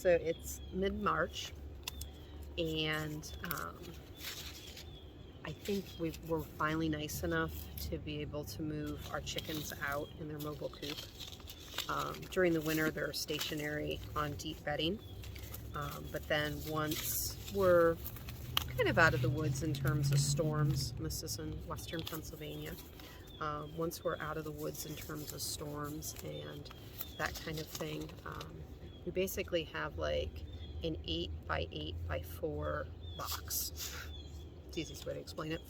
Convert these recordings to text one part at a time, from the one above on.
So it's mid-March, and I think we're finally nice enough to be able to move our chickens out in their mobile coop. During the winter, they're stationary on deep bedding, but then once we're kind of out of the woods in terms of storms, and this is in western Pennsylvania, once we're out of the woods in terms of storms and that kind of thing, we basically have like an 8 by 8 by 4 box. It's the easiest way to explain it.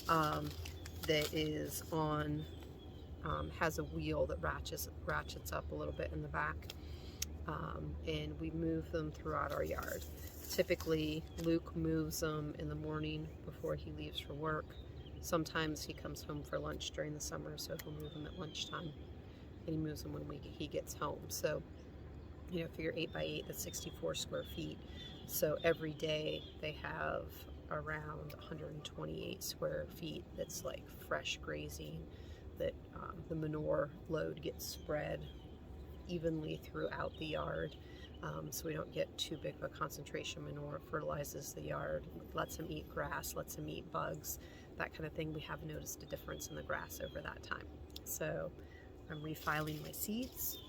That is on, has a wheel that ratchets up a little bit in the back, and we move them throughout our yard. Typically, Luke moves them in the morning before he leaves for work. Sometimes he comes home for lunch during the summer, so he'll move them at lunchtime, and he moves them when he gets home. So, you know, figure 8 by 8, that's 64 square feet. So every day they have around 128 square feet that's like fresh grazing, that the manure load gets spread evenly throughout the yard, so we don't get too big of a concentration. Manure fertilizes the yard, lets them eat grass, lets them eat bugs, that kind of thing. We have noticed a difference in the grass over that time. So I'm refiling my seeds.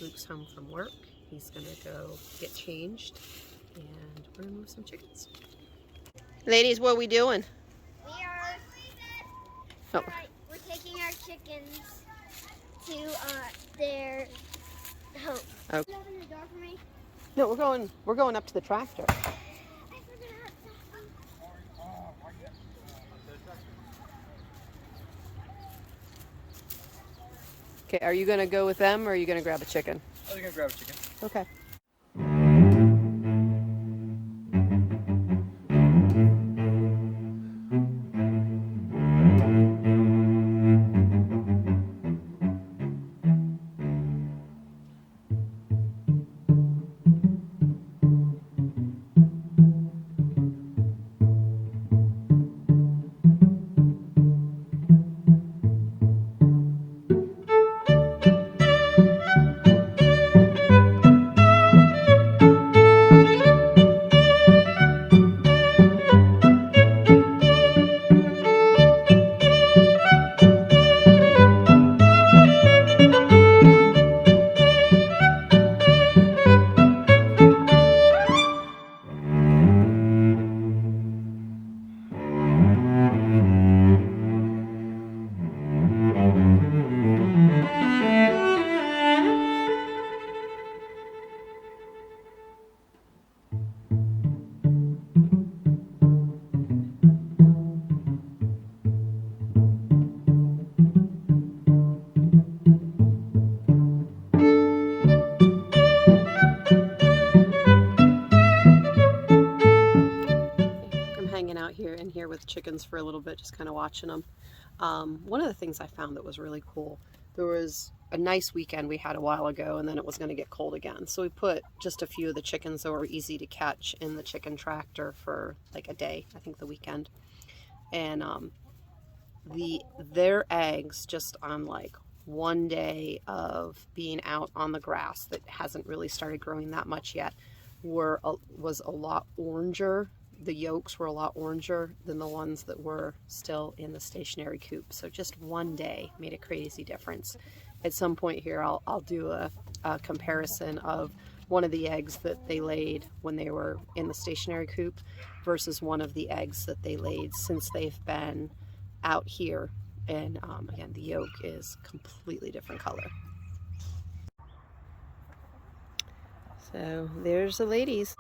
Luke's home from work. He's gonna go get changed, and we're gonna move some chickens. Ladies, what are we doing? We are we're taking our chickens to their home. Okay. You open the door for me? No, we're going up to the tractor. I forgot. Okay, are you gonna go with them, or are you gonna grab a chicken? I was gonna grab a chicken. Okay. Hanging out here with chickens for a little bit, just kind of watching them. One of the things I found that was really cool, there was a nice weekend we had a while ago, and then it was going to get cold again. So we put just a few of the chickens that were easy to catch in the chicken tractor for like a day, I think the weekend. And their eggs, just on like one day of being out on the grass that hasn't really started growing that much yet, was a lot oranger. The yolks were a lot oranger than the ones that were still in the stationary coop. So just one day made a crazy difference. At some point here, I'll do a comparison of one of the eggs that they laid when they were in the stationary coop versus one of the eggs that they laid since they've been out here. And again, the yolk is completely different color. So there's the ladies.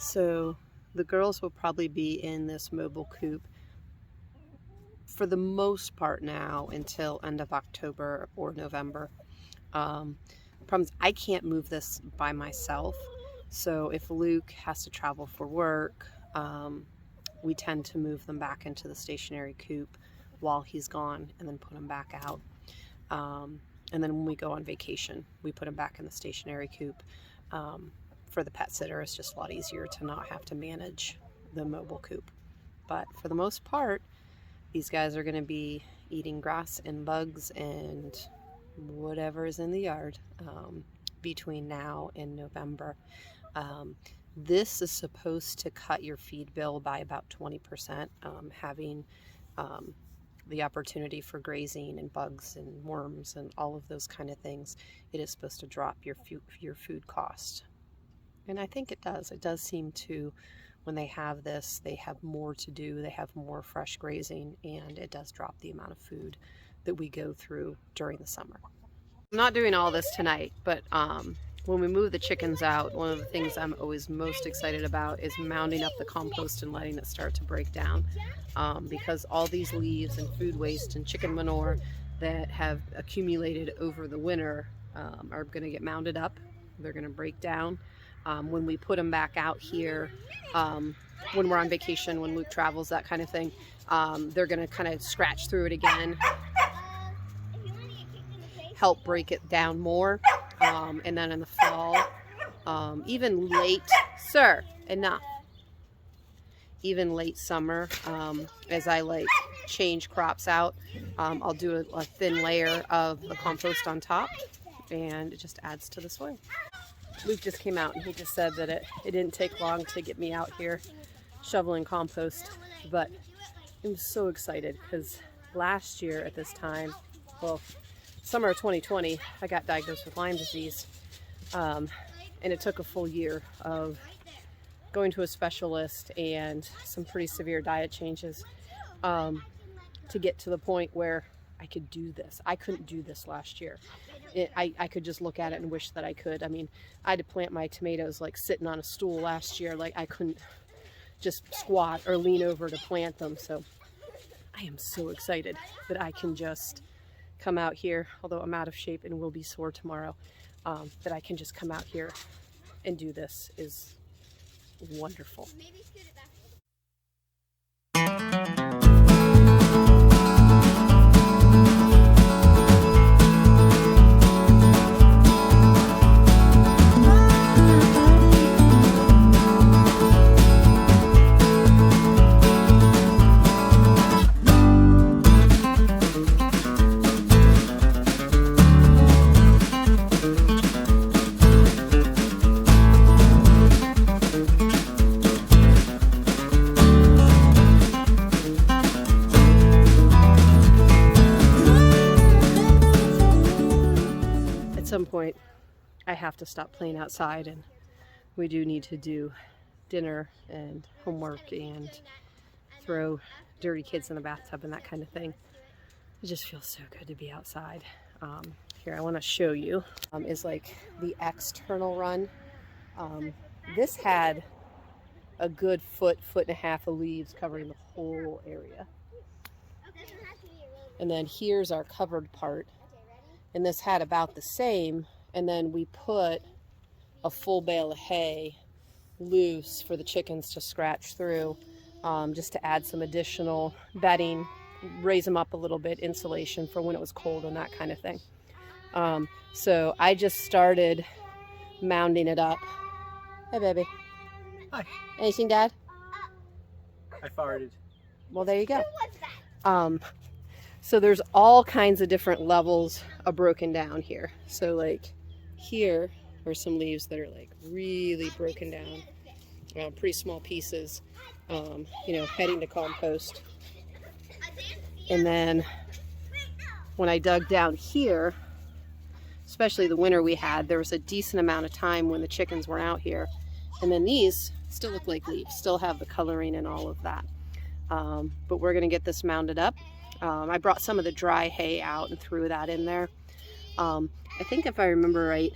So the girls will probably be in this mobile coop for the most part now until end of October or November. Problem is, I can't move this by myself. So if Luke has to travel for work, we tend to move them back into the stationary coop while he's gone, and then put them back out. And then when we go on vacation, we put them back in the stationary coop. For the pet sitter, it's just a lot easier to not have to manage the mobile coop. But for the most part, these guys are going to be eating grass and bugs and whatever is in the yard. between now and November. This is supposed to cut your feed bill by about 20%, having the opportunity for grazing and bugs and worms and all of those kind of things. It is supposed to drop your food cost. And I think it does. It does seem to, when they have this, they have more to do, they have more fresh grazing, and it does drop the amount of food that we go through during the summer. I'm not doing all this tonight, but when we move the chickens out, one of the things I'm always most excited about is mounding up the compost and letting it start to break down, because all these leaves and food waste and chicken manure that have accumulated over the winter are going to get mounded up. They're going to break down. When we put them back out here, when we're on vacation, when Luke travels, that kind of thing, they're going to kind of scratch through it again, help break it down more. And then in the fall, even late, sir, enough. Even late summer, as I like change crops out, I'll do a thin layer of the compost on top, and it just adds to the soil. Luke just came out and he just said that it didn't take long to get me out here shoveling compost, but I'm so excited because last year at this time, well, summer of 2020, I got diagnosed with Lyme disease, and it took a full year of going to a specialist and some pretty severe diet changes to get to the point where I could do this. I couldn't do this last year. I could just look at it and wish that I could. I mean, I had to plant my tomatoes like sitting on a stool last year. Like I couldn't just squat or lean over to plant them. So I am so excited that I can just come out here, although I'm out of shape and will be sore tomorrow, that I can just come out here and do this is wonderful. At some point I have to stop playing outside, and we do need to do dinner and homework and throw dirty kids in the bathtub and that kind of thing. It just feels so good to be outside. Here, I want to show you is like the external run. This had a good foot and a half of leaves covering the whole area. And then here's our covered part. And this had about the same, and then we put a full bale of hay loose for the chickens to scratch through, just to add some additional bedding, raise them up a little bit, insulation for when it was cold and that kind of thing. So I just started mounding it up. Hey, baby. Hi. Anything, Dad? I farted. Well, there you go. So there's all kinds of different levels of broken down here. So like here are some leaves that are like really broken down, pretty small pieces, you know, heading to compost. And then when I dug down here, especially the winter we had, there was a decent amount of time when the chickens were out here. And then these still look like leaves, still have the coloring and all of that. But we're gonna get this mounded up. I brought some of the dry hay out and threw that in there. I think if I remember right,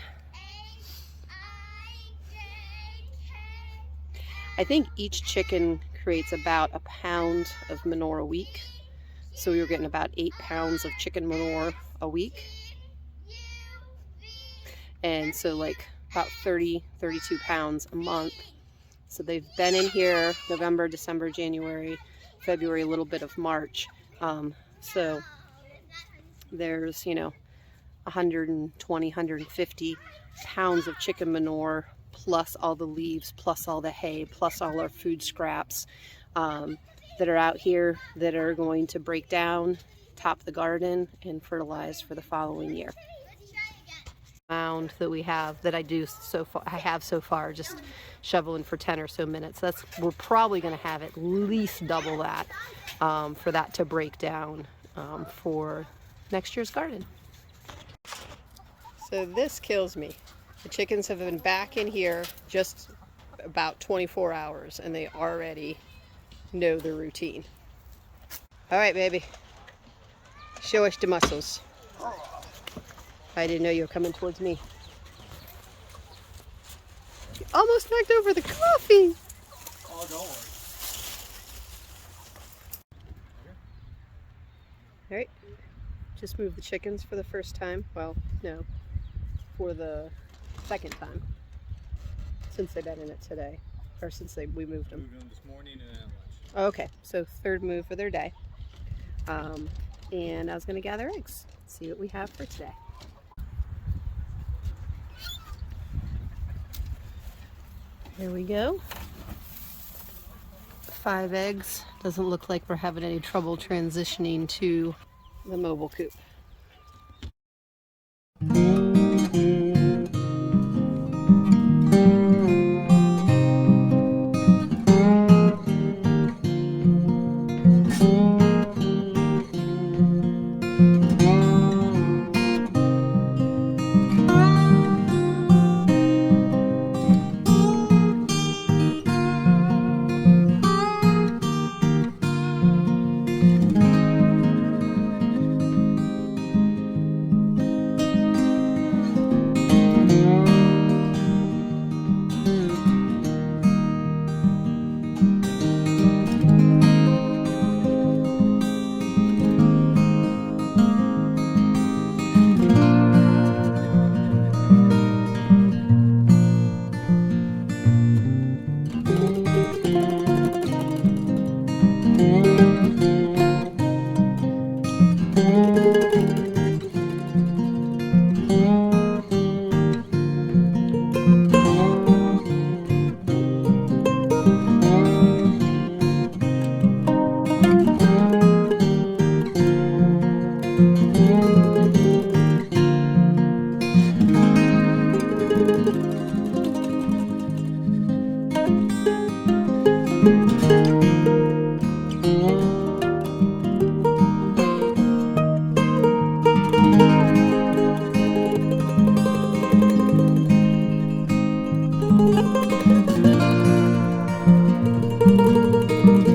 I think each chicken creates about a pound of manure a week. So we were getting about 8 pounds of chicken manure a week. And so like about 32 pounds a month. So they've been in here November, December, January, February, a little bit of March. So there's, you know, 120, 150 pounds of chicken manure, plus all the leaves, plus all the hay, plus all our food scraps that are out here that are going to break down, top the garden, and fertilize for the following year. mound that we have that I have so far, just shoveling for 10 or so minutes. We're probably going to have at least double that for that to break down for next year's garden. So this kills me. The chickens have been back in here just about 24 hours and they already know the routine. All right, baby. Show us the muscles. I didn't know you were coming towards me. You almost knocked over the coffee. Oh, don't worry. All right. Just moved the chickens for the first time. Well, no, for the second time since they've been in it today, or since we moved them. Moved them this morning and at lunch. Okay, so third move for their day. And I was going to gather eggs. See what we have for today. Here we go. 5 eggs. Doesn't look like we're having any trouble transitioning to the mobile coop.